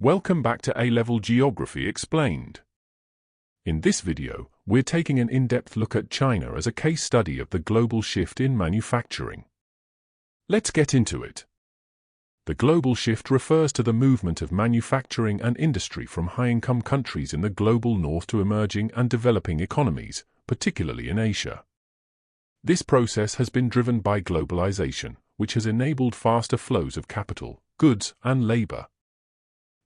Welcome back to A-Level Geography Explained. In this video, we're taking an in-depth look at China as a case study of the global shift in manufacturing. Let's get into it. The global shift refers to the movement of manufacturing and industry from high-income countries in the global north to emerging and developing economies, particularly in Asia. This process has been driven by globalization, which has enabled faster flows of capital, goods, and labor.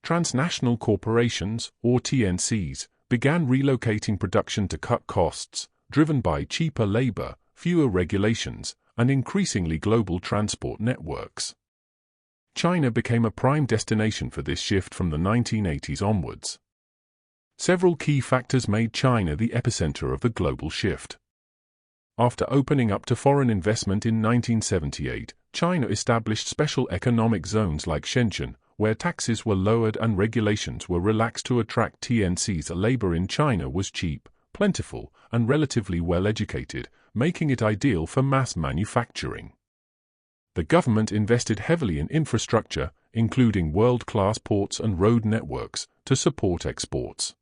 Transnational corporations, or TNCs, began relocating production to cut costs, driven by cheaper labor, fewer regulations, and increasingly global transport networks. China became a prime destination for this shift from the 1980s onwards. Several key factors made China the epicenter of the global shift. After opening up to foreign investment in 1978, China established special economic zones like Shenzhen, where taxes were lowered and regulations were relaxed to attract TNCs. Labor in China was cheap, plentiful, and relatively well-educated, making it ideal for mass manufacturing. The government invested heavily in infrastructure, including world-class ports and road networks, to support exports.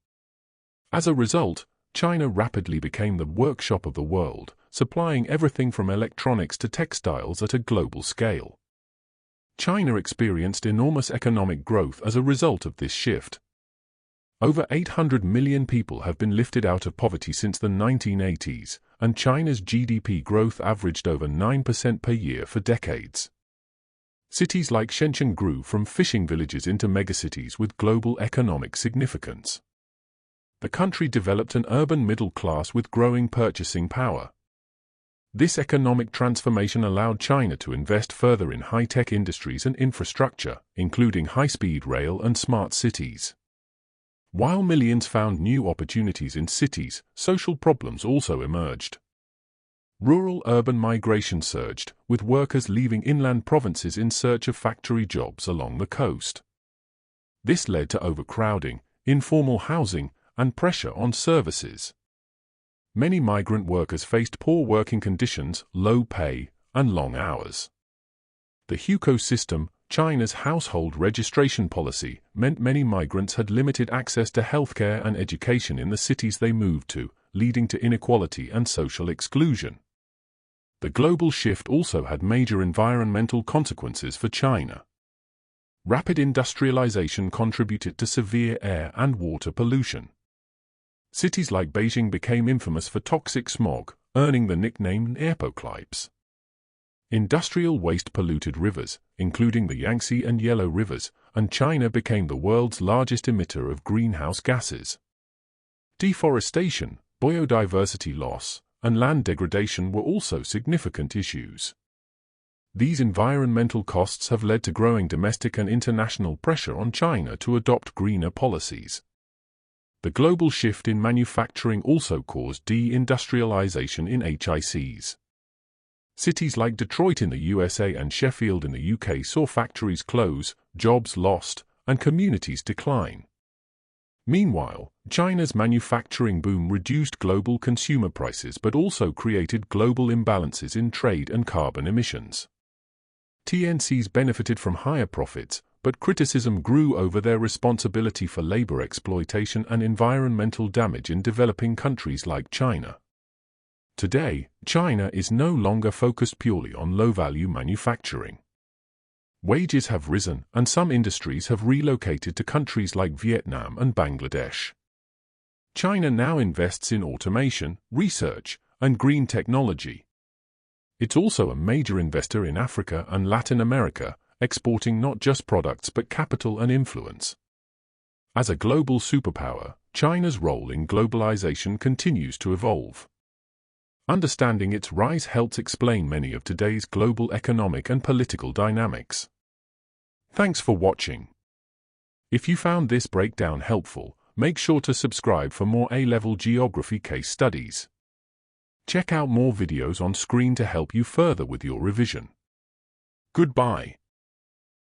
As a result, China rapidly became the workshop of the world, supplying everything from electronics to textiles at a global scale. China experienced enormous economic growth as a result of this shift. Over 800 million people have been lifted out of poverty since the 1980s, and China's GDP growth averaged over 9% per year for decades. Cities like Shenzhen grew from fishing villages into megacities with global economic significance. The country developed an urban middle class with growing purchasing power. This economic transformation allowed China to invest further in high-tech industries and infrastructure, including high-speed rail and smart cities. While millions found new opportunities in cities, social problems also emerged. Rural-urban migration surged, with workers leaving inland provinces in search of factory jobs along the coast. This led to overcrowding, informal housing, and pressure on services. Many migrant workers faced poor working conditions, low pay, and long hours. The hukou system, China's household registration policy, meant many migrants had limited access to healthcare and education in the cities they moved to, leading to inequality and social exclusion. The global shift also had major environmental consequences for China. Rapid industrialization contributed to severe air and water pollution. Cities like Beijing became infamous for toxic smog, earning the nickname apocalypse. Industrial waste polluted rivers, including the Yangtze and Yellow rivers, and China became the world's largest emitter of greenhouse gases. Deforestation, biodiversity loss, and land degradation were also significant issues. These environmental costs have led to growing domestic and international pressure on China to adopt greener policies. The global shift in manufacturing also caused de-industrialization in HICs. Cities like Detroit in the USA and Sheffield in the UK saw factories close, jobs lost, and communities decline. Meanwhile, China's manufacturing boom reduced global consumer prices but also created global imbalances in trade and carbon emissions. TNCs benefited from higher profits, but criticism grew over their responsibility for labor exploitation and environmental damage in developing countries like China. Today, China is no longer focused purely on low-value manufacturing. Wages have risen, and some industries have relocated to countries like Vietnam and Bangladesh. China now invests in automation, research, and green technology. It's also a major investor in Africa and Latin America, exporting not just products but capital and influence. As a global superpower, China's role in globalization continues to evolve. Understanding its rise helps explain many of today's global economic and political dynamics. Thanks for watching. If you found this breakdown helpful, make sure to subscribe for more A-Level Geography case studies. Check out more videos on screen to help you further with your revision. Goodbye.